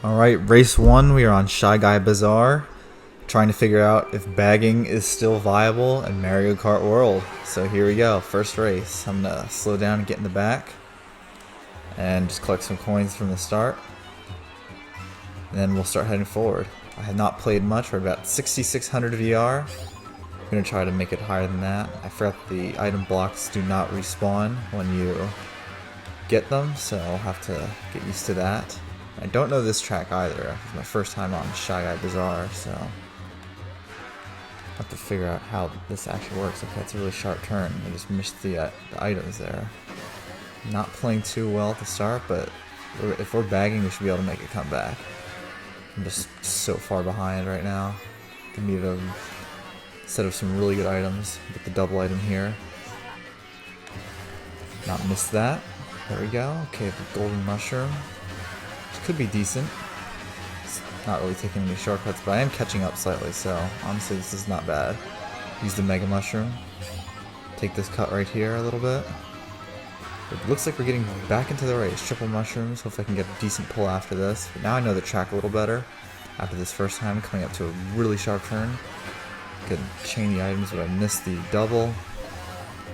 Alright, race 1, we are on Shy Guy Bazaar, trying to figure out if bagging is still viable in Mario Kart World. So here we go, first race. I'm gonna slow down and get in the back, and just collect some coins from the start. And then we'll start heading forward. I have not played much, we're about 6600 VR. I'm gonna try to make it higher than that. I forgot the item blocks do not respawn when you get them, so I'll have to get used to that. I don't know this track either. It's my first time on Shy Guy Bazaar, so I'll have to figure out how this actually works. Okay, it's a really sharp turn. I just missed the items there. Not playing too well at the start, but if we're bagging, we should be able to make a comeback. I'm just so far behind right now. I need a set of some really good items. Get the double item here. Not miss that. There we go. Okay, the golden mushroom. Could be decent. It's not really taking any shortcuts, but I am catching up slightly, so honestly this is not bad. Use the mega mushroom. Take this cut right here a little bit. It looks like we're getting back into the race. Triple mushrooms. Hopefully I can get a decent pull after this. But now I know the track a little better after this first time coming up to a really sharp turn. Could chain the items, but I missed the double.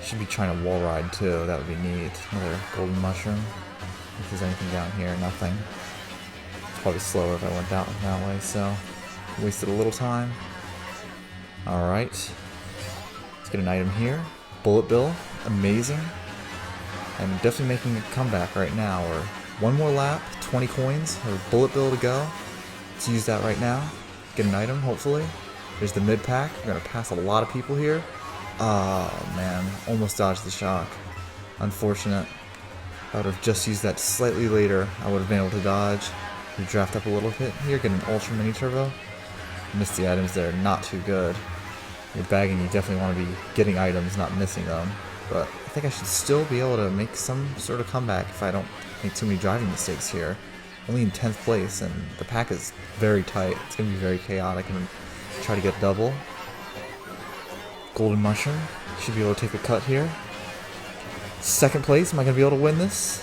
Should be trying to wall ride too. That would be neat. Another golden mushroom. If there's anything down here, nothing. Probably slower if I went that way, so wasted a little time. Alright. Let's get an item here. Bullet bill. Amazing. I'm definitely making a comeback right now. Or one more lap, 20 coins, or bullet bill to go. Let's use that right now. Get an item, hopefully. There's the mid pack. We're gonna pass a lot of people here. Oh man, almost dodged the shock. Unfortunate. If I would have just used that slightly later, I would have been able to dodge. You draft up a little bit here, get an ultra mini turbo. Missed the items there, not too good. You're bagging, you definitely want to be getting items, not missing them. But I think I should still be able to make some sort of comeback if I don't make too many driving mistakes here. Only in 10th place, and the pack is very tight. It's going to be very chaotic. I'm going to try to get double. Golden mushroom. Should be able to take a cut here. Second place, am I going to be able to win this?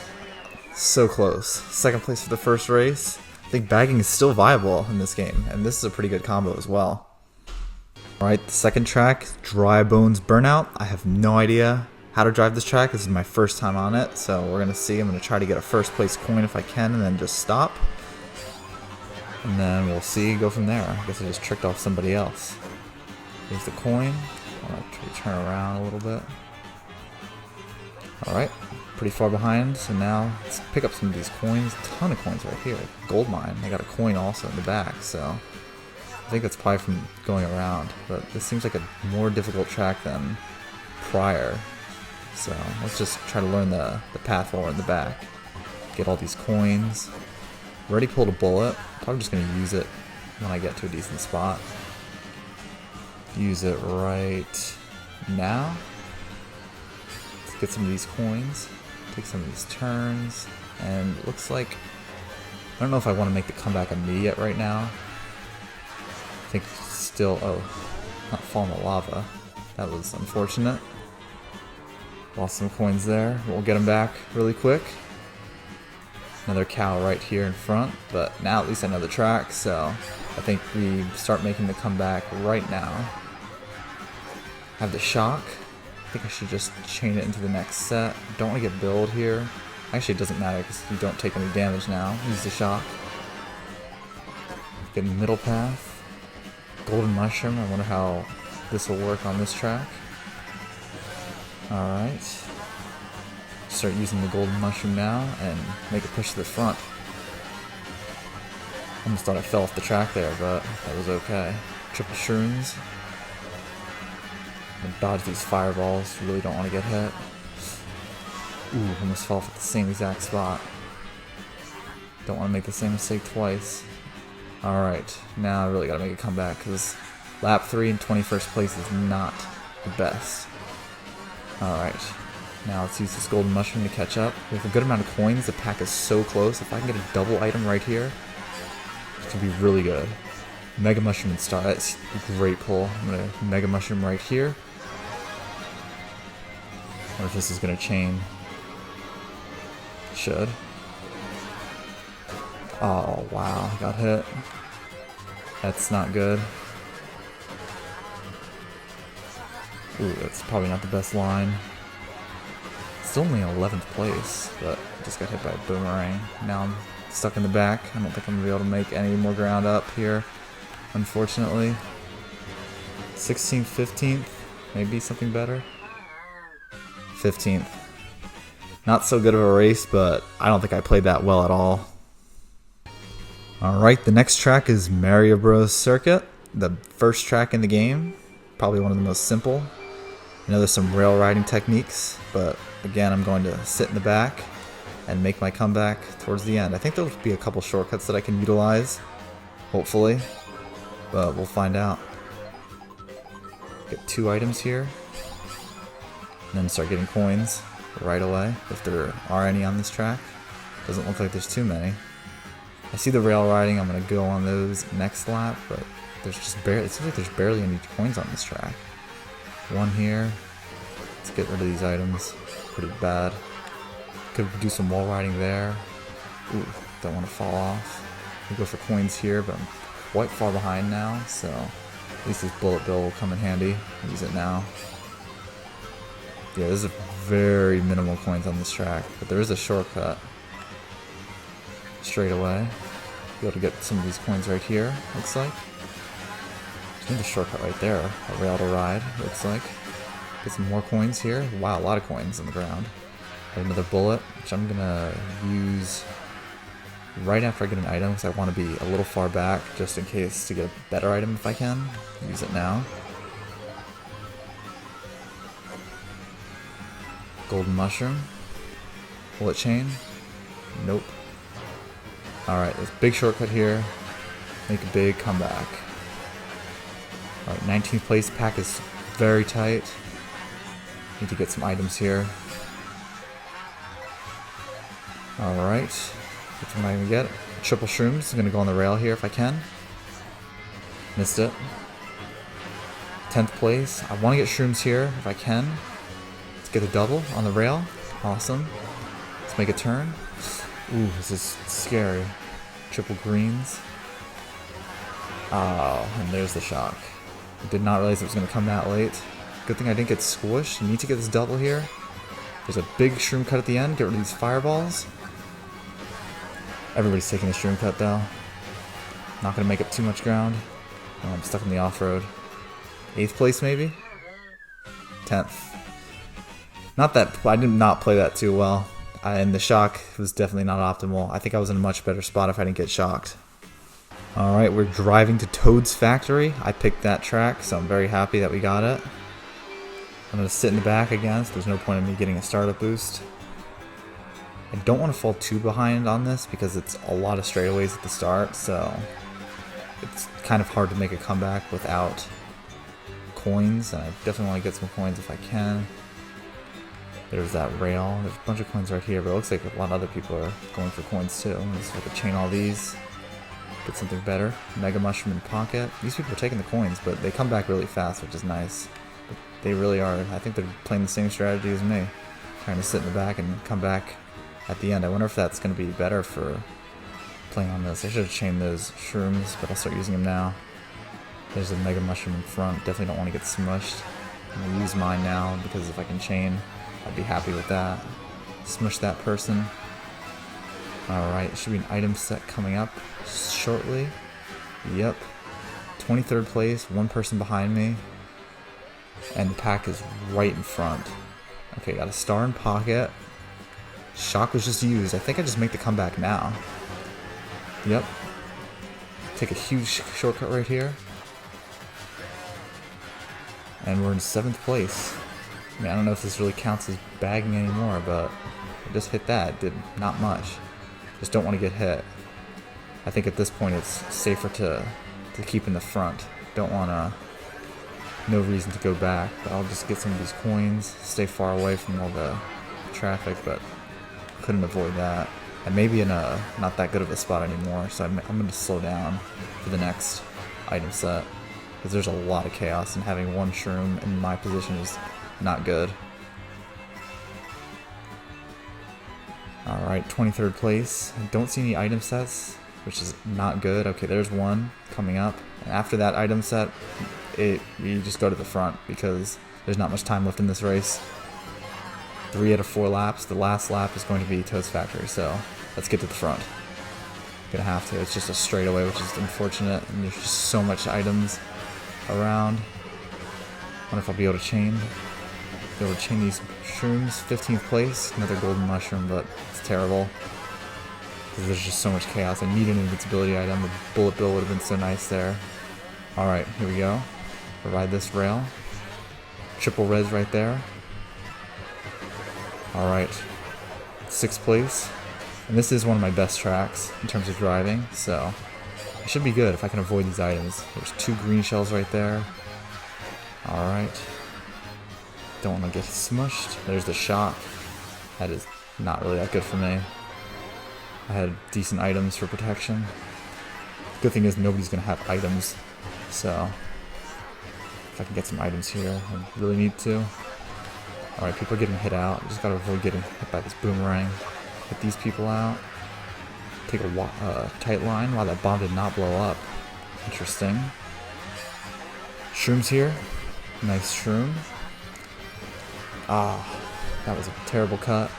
So close. Second place for the first race. I think bagging is still viable in this game, and this is a pretty good combo as well. Alright, the second track, Dry Bones Burnout. I have no idea how to drive this track. This is my first time on it, so we're going to see. I'm going to try to get a first place coin if I can, and then just stop. And then we'll see, go from there. I guess I just tricked off somebody else. Here's the coin. I'll try to turn around a little bit. Alright, pretty far behind, so now let's pick up some of these coins. A ton of coins right here. Gold mine. I got a coin also in the back, so I think that's probably from going around. But this seems like a more difficult track than prior. So let's just try to learn the path while we're in the back. Get all these coins. Already pulled a bullet. Probably just going to use it when I get to a decent spot. Use it right now. Get some of these coins, take some of these turns, and it looks like, I don't know if I want to make the comeback immediate right now. I think still, oh, not fall in the lava. That was unfortunate. Lost some coins there, we'll get them back really quick. Another cow right here in front, but now at least I know the track, so I think we start making the comeback right now. Have the shock. I think I should just chain it into the next set. Don't want to get billed here. Actually, it doesn't matter because you don't take any damage now. Use the shock. Get middle path. Golden mushroom. I wonder how this will work on this track. Alright. Start using the golden mushroom now and make a push to the front. Almost thought I fell off the track there, but that was okay. Triple shrooms. Dodge these fireballs, really don't want to get hit. Ooh, almost fell off at the same exact spot. Don't want to make the same mistake twice. Alright, now I really gotta make a comeback because lap 3 and 21st place is not the best. Alright, now let's use this golden mushroom to catch up. We have a good amount of coins, the pack is so close. If I can get a double item right here, it could be really good. Mega mushroom and star, that's a great pull. I'm gonna mega mushroom right here. Or if this is gonna chain. Should. Oh, wow, got hit. That's not good. Ooh, that's probably not the best line. Still only in 11th place, but just got hit by a boomerang. Now I'm stuck in the back. I don't think I'm going to be able to make any more ground up here, unfortunately. 16th, 15th, maybe something better. 15th. Not so good of a race, but I don't think I played that well at all. Alright, the next track is Mario Bros. Circuit, the first track in the game. Probably one of the most simple. I know there's some rail riding techniques, but again, I'm going to sit in the back and make my comeback towards the end. I think there'll be a couple shortcuts that I can utilize, hopefully, but we'll find out. Get 2 items here, and then start getting coins right away, if there are any on this track. Doesn't look like there's too many. I see the rail riding, I'm going to go on those next lap, but there's just barely, it seems like there's barely any coins on this track. 1 here. Let's get rid of these items. Pretty bad. Could do some wall riding there. Ooh, don't want to fall off. We'll go for coins here, but I'm quite far behind now, so at least this bullet bill will come in handy. Use it now. Yeah, there's a very minimal coins on this track, but there is a shortcut. Straight away. Be able to get some of these coins right here, looks like. There's the shortcut right there. A rail to ride, looks like. Get some more coins here. Wow, a lot of coins on the ground. Got another bullet, which I'm gonna use right after I get an item, because I want to be a little far back, just in case to get a better item if I can. Use it now. Golden mushroom. Bullet chain. Nope. Alright, there's a big shortcut here. Make a big comeback. Alright, 19th place. Pack is very tight. Need to get some items here. Alright. What am I going to get? Triple shrooms. I'm going to go on the rail here if I can. Missed it. 10th place. I want to get shrooms here if I can. Let's get a double on the rail. Awesome. Let's make a turn. Ooh, this is scary. Triple greens. Oh, and there's the shock. I did not realize it was going to come that late. Good thing I didn't get squished. Need to get this double here. There's a big shroom cut at the end. Get rid of these fireballs. Everybody's taking the shroom cut though. Not going to make up too much ground. Oh, I'm stuck in the off-road. 8th place maybe? 10th. Not that, I did not play that too well. And the shock was definitely not optimal. I think I was in a much better spot if I didn't get shocked. Alright, we're driving to Toad's Factory. I picked that track, so I'm very happy that we got it. I'm going to sit in the back again, so there's no point in me getting a startup boost. I don't want to fall too behind on this because it's a lot of straightaways at the start, so it's kind of hard to make a comeback without coins, and I definitely want to get some coins if I can. There's that rail. There's a bunch of coins right here, but it looks like a lot of other people are going for coins too. I'm just going to chain all these, get something better. Mega Mushroom in pocket. These people are taking the coins, but they come back really fast, which is nice. But they really are. I think they're playing the same strategy as me, trying to sit in the back and come back at the end. I wonder if that's going to be better for playing on this. I should have chained those shrooms, but I'll start using them now. There's a Mega Mushroom in front. Definitely don't want to get smushed. I'm going to use mine now because if I can chain, I'd be happy with that. Smush that person. Alright, should be an item set coming up shortly. Yep. 23rd place, one person behind me. And the pack is right in front. Okay, got a star in pocket. Shock was just used. I think I just make the comeback now. Yep. Take a huge shortcut right here. And we're in 7th place. I mean, I don't know if this really counts as bagging anymore, but I just hit that. It did not much. Just don't want to get hit. I think at this point it's safer to keep in the front. Don't want to... No reason to go back, but I'll just get some of these coins, stay far away from all the traffic, but couldn't avoid that. I may be in a not that good of a spot anymore, so I'm going to slow down for the next item set, because there's a lot of chaos, and having one shroom in my position is not good. Alright, 23rd place. I don't see any item sets. which is not good. Okay, there's one coming up. And after that item set, you just go to the front because there's not much time left in this race. 3 out of 4 laps. The last lap is going to be Toad's Factory, so let's get to the front. Gonna have to. It's just a straightaway, which is unfortunate, and there's just so much items around. Wonder if I'll be able to chain these shrooms. 15th place, another golden mushroom, but it's terrible because there's just so much chaos. I need an invincibility item. The bullet bill would have been so nice there. All right, here we go. We'll ride this rail. Triple res right there. All right, 6th place. And this is one of my best tracks in terms of driving, so I should be good if I can avoid these items. There's 2 green shells right there. Alright. Don't want to get smushed. There's the shot. That is not really that good for me. I had decent items for protection. Good thing is nobody's going to have items, so if I can get some items here, I really need to. Alright, people are getting hit out. Just gotta avoid getting hit by this boomerang. Hit these people out. Take a tight line. Wow, that bomb did not blow up. Interesting. Shrooms here. Nice shroom. Ah, that was a terrible cut.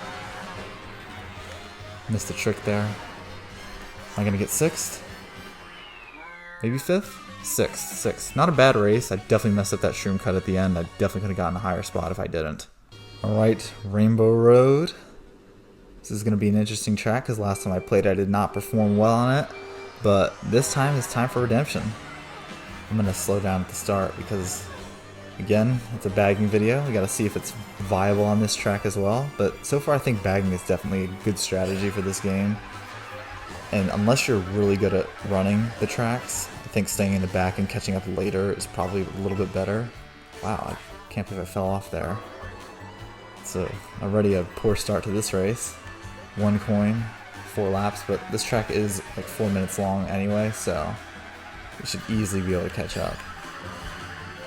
Missed the trick there. Am I gonna get 6th? Maybe 5th? 6th. Not a bad race. I definitely messed up that shroom cut at the end. I definitely could have gotten a higher spot if I didn't. Alright, Rainbow Road. This is going to be an interesting track because last time I played I did not perform well on it, but this time it's time for redemption. I'm going to slow down at the start because, again, it's a bagging video. We got to see if it's viable on this track as well, but so far I think bagging is definitely a good strategy for this game. And unless you're really good at running the tracks, I think staying in the back and catching up later is probably a little bit better. Wow, I can't believe I fell off there. So already a poor start to this race. 1 coin, 4 laps, but this track is like 4 minutes long anyway, so we should easily be able to catch up,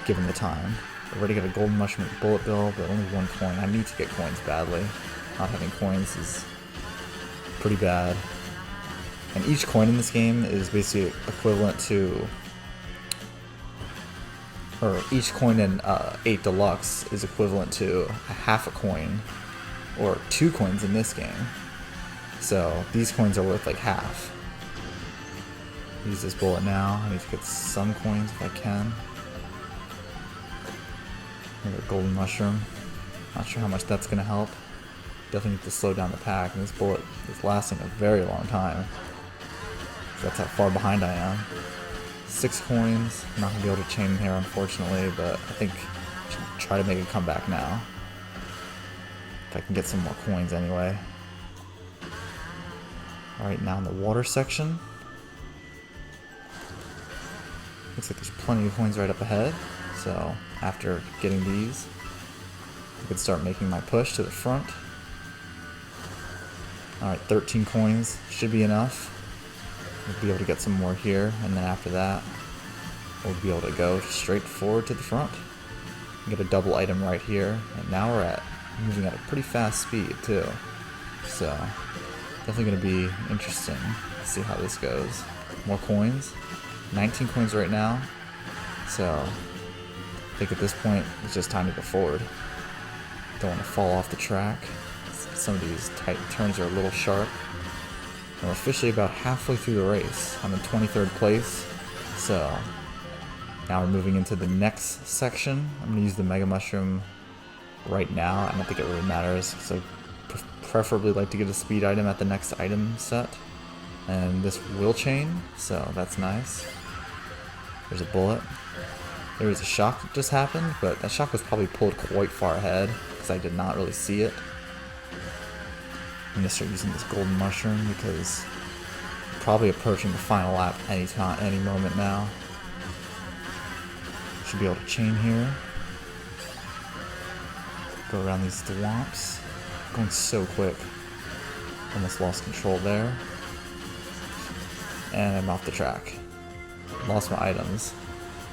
given the time. Already got a golden mushroom with bullet bill, but only 1 coin. I need to get coins badly. Not having coins is pretty bad. And each coin in this game is basically equivalent to, or each coin in 8 Deluxe is equivalent to a half a coin, or 2 coins in this game. So these coins are worth like half. Use this bullet now. I need to get some coins if I can. Another golden mushroom. Not sure how much that's going to help. Definitely need to slow down the pack, and this bullet is lasting a very long time. That's how far behind I am. 6 coins. I'm not going to be able to chain here, unfortunately, but I think I should try to make a comeback now. If I can get some more coins anyway. Alright, now in the water section. Looks like there's plenty of coins right up ahead. So after getting these, I can start making my push to the front. Alright, 13 coins should be enough. We'll be able to get some more here, and then after that, we'll be able to go straight forward to the front. Get a double item right here, and now we're moving at a pretty fast speed too. So definitely going to be interesting to see how this goes. More coins. 19 coins right now. So I think at this point it's just time to go forward. Don't want to fall off the track. Some of these tight turns are a little sharp. And we're officially about halfway through the race. I'm in 23rd place. So now we're moving into the next section. I'm going to use the Mega Mushroom right now. I don't think it really matters because I preferably like to get a speed item at the next item set. And this will chain, so that's nice. There's a bullet. There was a shock that just happened, but that shock was probably pulled quite far ahead because I did not really see it. I'm going to start using this golden mushroom because I'm probably approaching the final lap any moment now. Should be able to chain here. Go around these thwomps. Going so quick. Almost lost control there. And I'm off the track. Lost my items.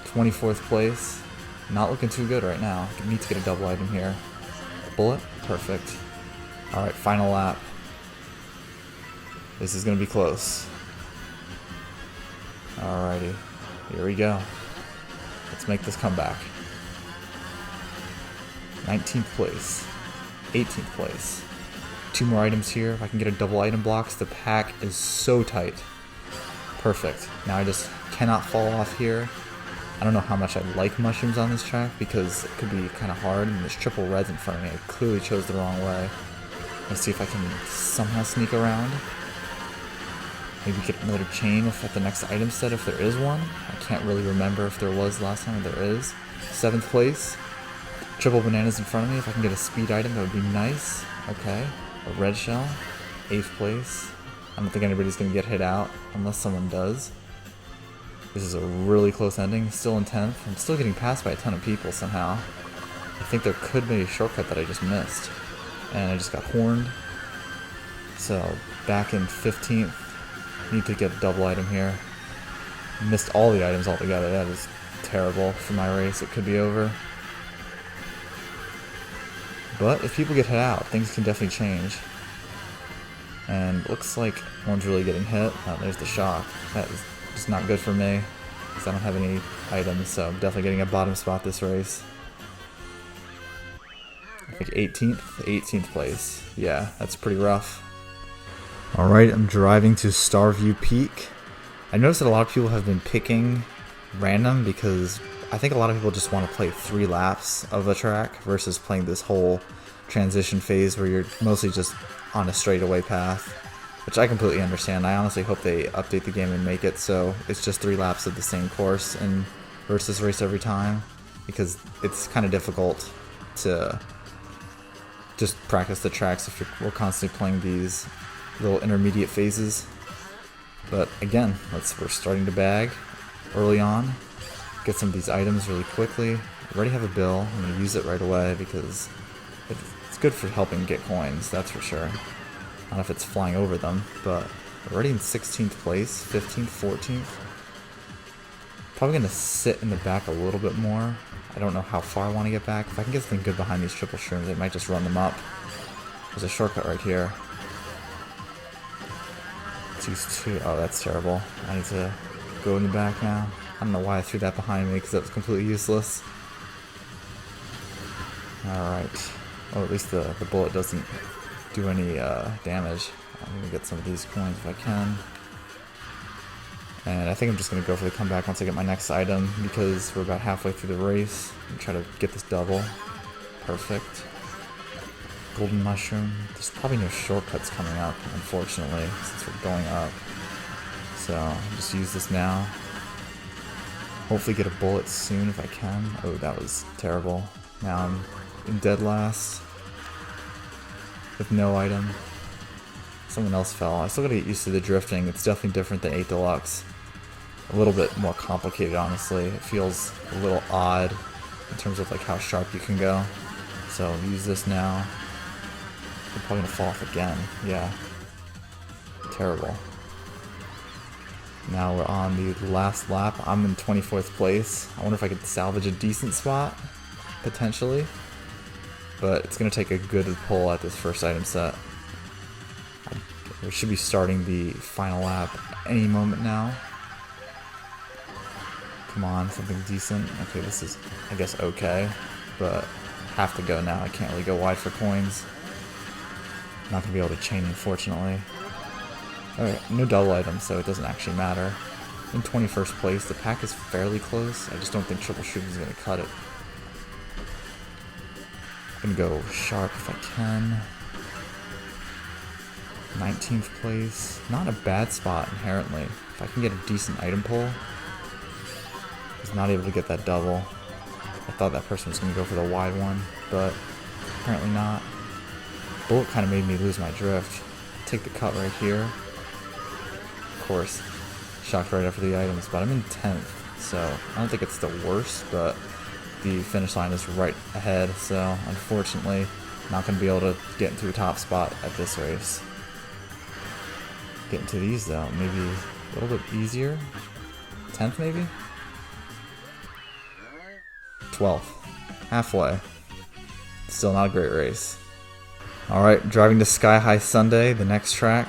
24th place. Not looking too good right now. I need to get a double item here. Bullet. Perfect. Alright, final lap. This is going to be close. Alrighty, here we go. Let's make this comeback. 19th place, 18th place. 2 more items here. If I can get a double item blocks, the pack is so tight. Perfect. Now I just cannot fall off here. I don't know how much I like mushrooms on this track because it could be kind of hard, and there's triple reds in front of me. I clearly chose the wrong way. Let's see if I can somehow sneak around. Maybe get another chain at the next item set if there is one. I can't really remember if there was last time. There is. 7th place. Triple bananas in front of me. If I can get a speed item, that would be nice. Okay. A red shell. 8th place. I don't think anybody's going to get hit out unless someone does. This is a really close ending. Still in 10th. I'm still getting passed by a ton of people somehow. I think there could be a shortcut that I just missed. And I just got horned. So back in 15th. Need to get a double item here. Missed all the items altogether. That is terrible for my race. It could be over. But if people get hit out, things can definitely change. And looks like one's really getting hit. Oh, there's the shock. That is just not good for me, because I don't have any items, so I'm definitely getting a bottom spot this race. I think 18th place. Yeah, that's pretty rough. Alright, I'm driving to Starview Peak. I noticed that a lot of people have been picking random because I think a lot of people just want to play 3 laps of a track versus playing this whole transition phase where you're mostly just on a straightaway path, which I completely understand. I honestly hope they update the game and make it so it's just 3 laps of the same course and versus race every time, because it's kind of difficult to just practice the tracks if we're constantly playing these little intermediate phases. But again, we're starting to bag early on. Get some of these items really quickly. I already have a bill. I'm going to use it right away because it's good for helping get coins, that's for sure. I don't know if it's flying over them, but we're already in 16th place, 15th, 14th. Probably going to sit in the back a little bit more. I don't know how far I want to get back. If I can get something good behind these triple shrooms, I might just run them up. There's a shortcut right here. Oh, that's terrible. I need to go in the back now. I don't know why I threw that behind me, because that was completely useless. Alright. Oh, at least the bullet doesn't do any damage. I'm going to get some of these coins if I can. And I think I'm just going to go for the comeback once I get my next item, because we're about halfway through the race. I'm try to get this double. Perfect. Golden mushroom. There's probably no shortcuts coming up, unfortunately, since we're going up. So I'll just use this now. Hopefully get a bullet soon if I can. Oh, that was terrible. Now I'm in dead last with no item. Someone else fell. I still gotta get used to the drifting. It's definitely different than 8 Deluxe. A little bit more complicated, honestly. It feels a little odd in terms of like how sharp you can go. So I'll use this now. I'm probably gonna fall off again. Yeah. Terrible. Now we're on the last lap. I'm in 24th place. I wonder if I could salvage a decent spot, potentially. But it's gonna take a good pull at this first item set. We should be starting the final lap any moment now. Come on, something decent. Okay, this is, I guess, okay. But have to go now. I can't really go wide for coins. Not gonna be able to chain, unfortunately. Alright, no double items, so it doesn't actually matter. In 21st place, the pack is fairly close. I just don't think triple shooting is gonna cut it. I'm gonna go sharp if I can. 19th place. Not a bad spot inherently. If I can get a decent item pull. I was not able to get that double. I thought that person was gonna go for the wide one, but apparently not. Bullet kind of made me lose my drift. Take the cut right here. Of course, shocked right after the items, but I'm in 10th, so I don't think it's the worst, but the finish line is right ahead, so unfortunately, not going to be able to get into a top spot at this race. Get into these though, maybe a little bit easier. 10th maybe? 12th. Halfway. Still not a great race. Alright, driving to Sky High Sunday, the next track.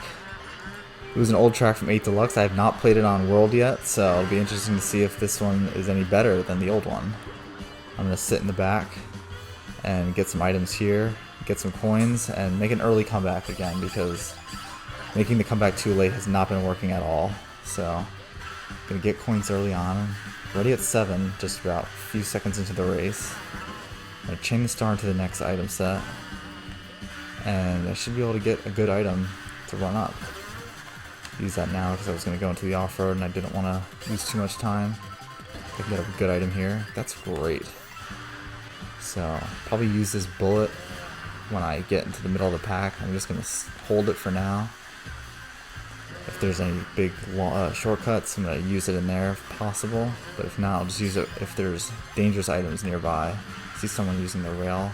It was an old track from 8 Deluxe. I have not played it on World yet, so it'll be interesting to see if this one is any better than the old one. I'm going to sit in the back and get some items here, get some coins, and make an early comeback again, because making the comeback too late has not been working at all. So, going to get coins early on. Ready at 7, just about a few seconds into the race. I'm going to chain the star into the next item set, and I should be able to get a good item to run up. Use that now because I was going to go into the off-road and I didn't want to use too much time. I can get a good item here. That's great. So, probably use this bullet when I get into the middle of the pack. I'm just going to hold it for now. If there's any big shortcuts, I'm going to use it in there if possible. But if not, I'll just use it if there's dangerous items nearby. See someone using the rail.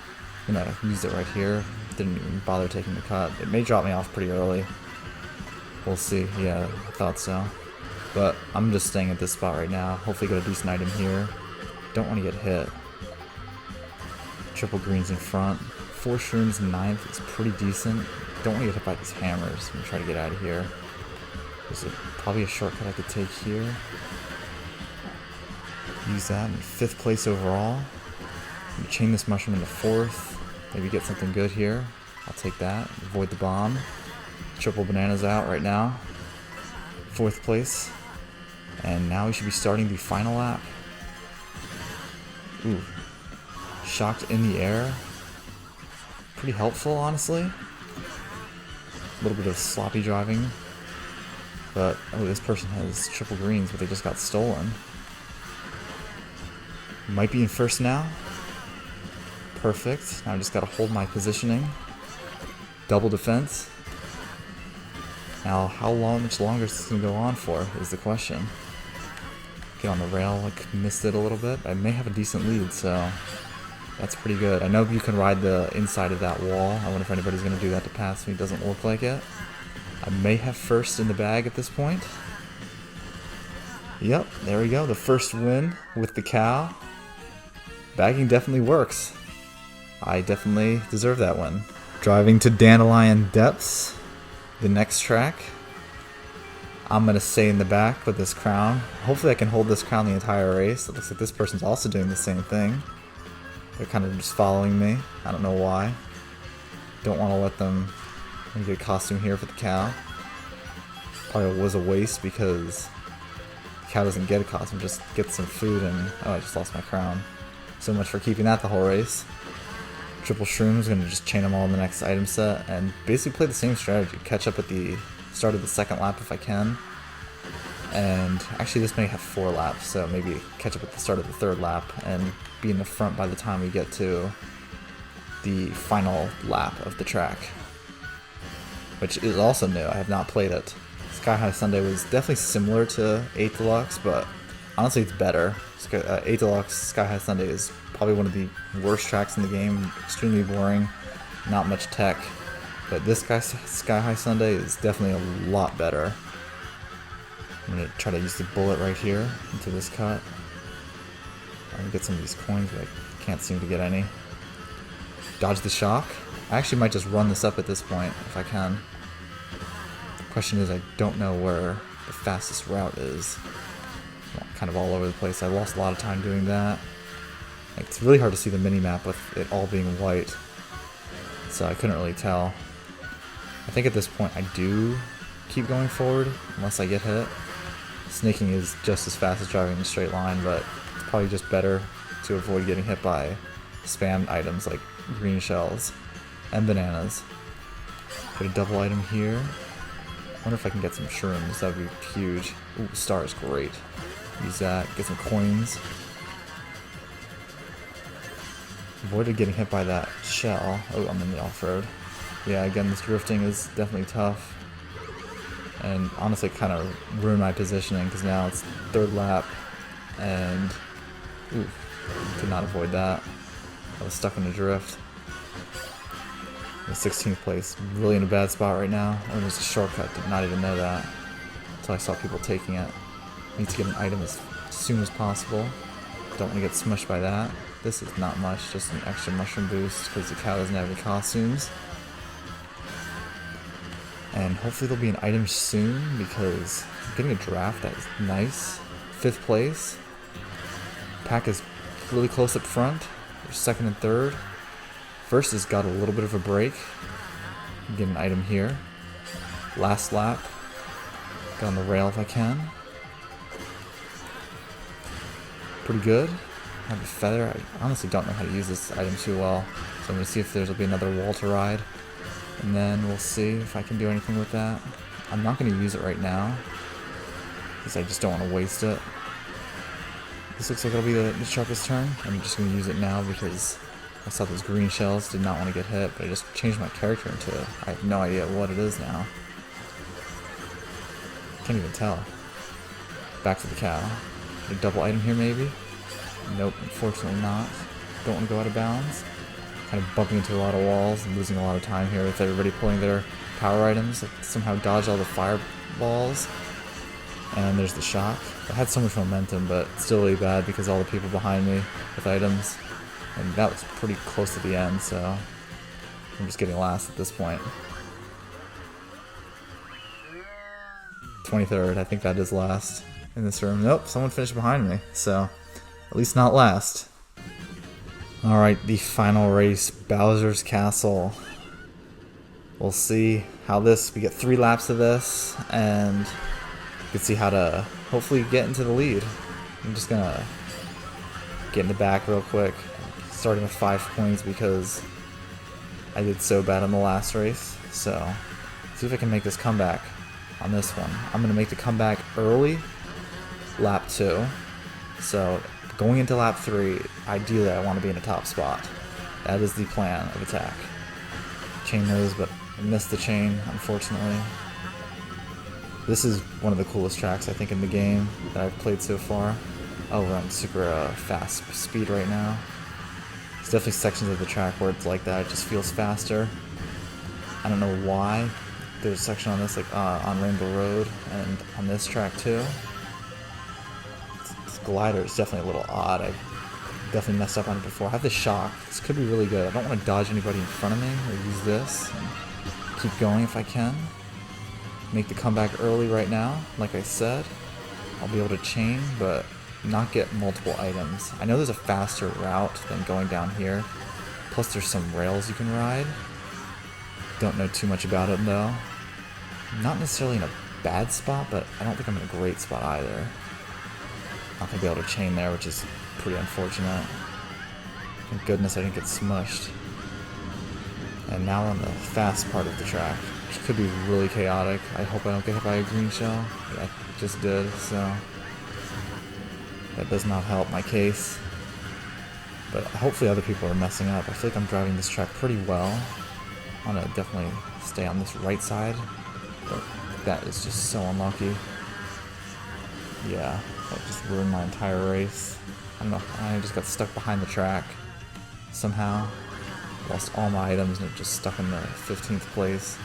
I'm going to use it right here. Didn't even bother taking the cut. It may drop me off pretty early. We'll see. Yeah, I thought so. But I'm just staying at this spot right now. Hopefully get a decent item here. Don't want to get hit. Triple greens in front. 4 shrooms in 9th is pretty decent. Don't want to get hit by these hammers. I'm going to try to get out of here. There's probably a shortcut I could take here. Use that in 5th place overall. Chain this mushroom into 4th. Maybe get something good here. I'll take that. Avoid the bomb. Triple bananas out right now. 4th place. And now we should be starting the final lap. Ooh. Shocked in the air. Pretty helpful, honestly. A little bit of sloppy driving. But, oh, this person has triple greens, but they just got stolen. Might be in first now. Perfect. Now I just gotta hold my positioning. Double defense. Now, how much longer is this going to go on for, is the question. Get on the rail, like, missed it a little bit. I may have a decent lead, so that's pretty good. I know you can ride the inside of that wall. I wonder if anybody's going to do that to pass me. It doesn't look like it. I may have first in the bag at this point. Yep, there we go. The first win with the cow. Bagging definitely works. I definitely deserve that win. Driving to Dandelion Depths. The next track, I'm going to stay in the back with this crown. Hopefully I can hold this crown the entire race. It looks like this person's also doing the same thing. They're kind of just following me. I don't know why. Don't want to let them get a costume here for the cow. Probably was a waste because the cow doesn't get a costume, just gets some food and... Oh, I just lost my crown. So much for keeping that the whole race. Triple shrooms, gonna just chain them all in the next item set and basically play the same strategy. Catch up at the start of the 2nd lap if I can. And actually this may have 4 laps, so maybe catch up at the start of the 3rd lap and be in the front by the time we get to the final lap of the track. Which is also new, I have not played it. Sky High Sunday was definitely similar to 8 Deluxe, but honestly it's better. 8 Deluxe Sky High Sunday is probably one of the worst tracks in the game, extremely boring, not much tech, but this Sky High Sunday is definitely a lot better. I'm going to try to use the bullet right here into this cut. I'm going to get some of these coins, but I can't seem to get any. Dodge the shock. I actually might just run this up at this point, if I can. The question is, I don't know where the fastest route is. I'm kind of all over the place. I lost a lot of time doing that. It's really hard to see the mini-map with it all being white, so I couldn't really tell. I think at this point I do keep going forward, unless I get hit. Snaking is just as fast as driving in a straight line, but it's probably just better to avoid getting hit by spam items like green shells and bananas. Get a double item here. I wonder if I can get some shrooms, that would be huge. Ooh, star is great. Use that, get some coins. Avoided getting hit by that shell. Oh, I'm in the off-road. Yeah, again, this drifting is definitely tough. And honestly, kind of ruined my positioning because now it's 3rd lap. And, ooh, could not avoid that. I was stuck in a drift. In 16th place, really in a bad spot right now. Oh, there's a shortcut, did not even know that. Until I saw people taking it. Need to get an item as soon as possible. Don't want to get smushed by that. This is not much, just an extra mushroom boost because the cow doesn't have any costumes. And hopefully there'll be an item soon because I'm getting a draft that is nice. 5th place. Pack is really close up front. There's 2nd and 3rd. First has got a little bit of a break. Get an item here. Last lap. Get on the rail if I can. Pretty good. I have a feather. I honestly don't know how to use this item too well. So I'm going to see if there'll be another wall to ride. And then we'll see if I can do anything with that. I'm not going to use it right now, because I just don't want to waste it. This looks like it'll be the sharpest turn. I'm just going to use it now because I saw those green shells, did not want to get hit, but I just changed my character into it. I have no idea what it is now. Can't even tell. Back to the cow. A double item here maybe? Nope, unfortunately not. Don't want to go out of bounds. Kind of bumping into a lot of walls and losing a lot of time here with everybody pulling their power items. Like somehow dodge all the fireballs. And there's the shock. I had so much momentum, but still really bad because all the people behind me with items. And that was pretty close to the end, so I'm just getting last at this point. 23rd, I think that is last in this room. Nope, someone finished behind me, so at least not last. Alright, the final race, Bowser's Castle. We'll see how we get 3 laps of this, and you can see how to hopefully get into the lead. I'm just gonna get in the back real quick, starting with 5 points because I did so bad in the last race. So, see if I can make this comeback on this one. I'm gonna make the comeback early, lap 2. So, going into lap 3, ideally I want to be in a top spot. That is the plan of attack. Chain those, but I missed the chain, unfortunately. This is one of the coolest tracks, I think, in the game that I've played so far. Oh, we're on super fast speed right now. There's definitely sections of the track where it's like that. It just feels faster. I don't know why. There's a section on this, like on Rainbow Road, and on this track too. This glider is definitely a little odd. I definitely messed up on it before. I have the shock. This could be really good. I don't want to dodge anybody in front of me or use this. And keep going if I can. Make the comeback early right now. Like I said, I'll be able to chain, but not get multiple items. I know there's a faster route than going down here. Plus there's some rails you can ride. Don't know too much about it though. Not necessarily in a bad spot, but I don't think I'm in a great spot either. Not gonna be able to chain there, which is pretty unfortunate. Thank goodness I didn't get smushed. And now we're on the fast part of the track, which could be really chaotic. I hope I don't get hit by a green shell. Yeah, I just did, so that does not help my case. But hopefully other people are messing up. I feel like I'm driving this track pretty well. I want to definitely stay on this right side, but that is just so unlucky. Yeah, that just ruined my entire race. I don't know, I just got stuck behind the track somehow. Lost all my items and just stuck in the 15th place.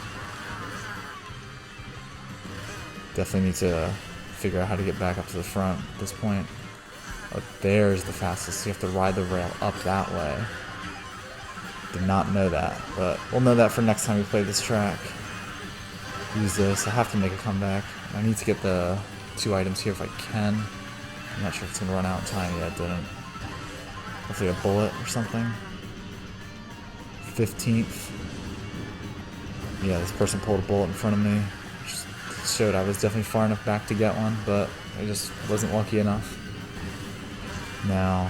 Definitely need to figure out how to get back up to the front at this point. Oh, there's the fastest. You have to ride the rail up that way. Did not know that, but we'll know that for next time we play this track. Use this. I have to make a comeback. I need to get the 2 items here if I can. I'm not sure if it's going to run out in time. Yeah, it didn't. Hopefully a bullet or something. 15th. Yeah, this person pulled a bullet in front of me. Just showed I was definitely far enough back to get one, but I just wasn't lucky enough. Now,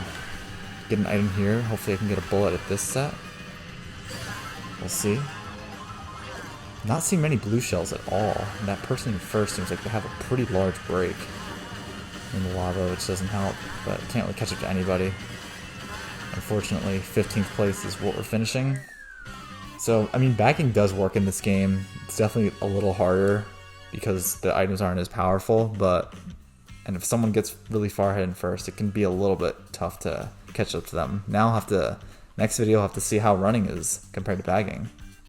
get an item here. Hopefully I can get a bullet at this set. We'll see. Not seeing many blue shells at all. And that person in first seems like they have a pretty large break in the lava, which doesn't help, but can't really catch up to anybody. Unfortunately, 15th place is what we're finishing. So, I mean, backing does work in this game. It's definitely a little harder because the items aren't as powerful, and if someone gets really far ahead in first, it can be a little bit tough to catch up to them. Now next video I'll have to see how running is compared to bagging.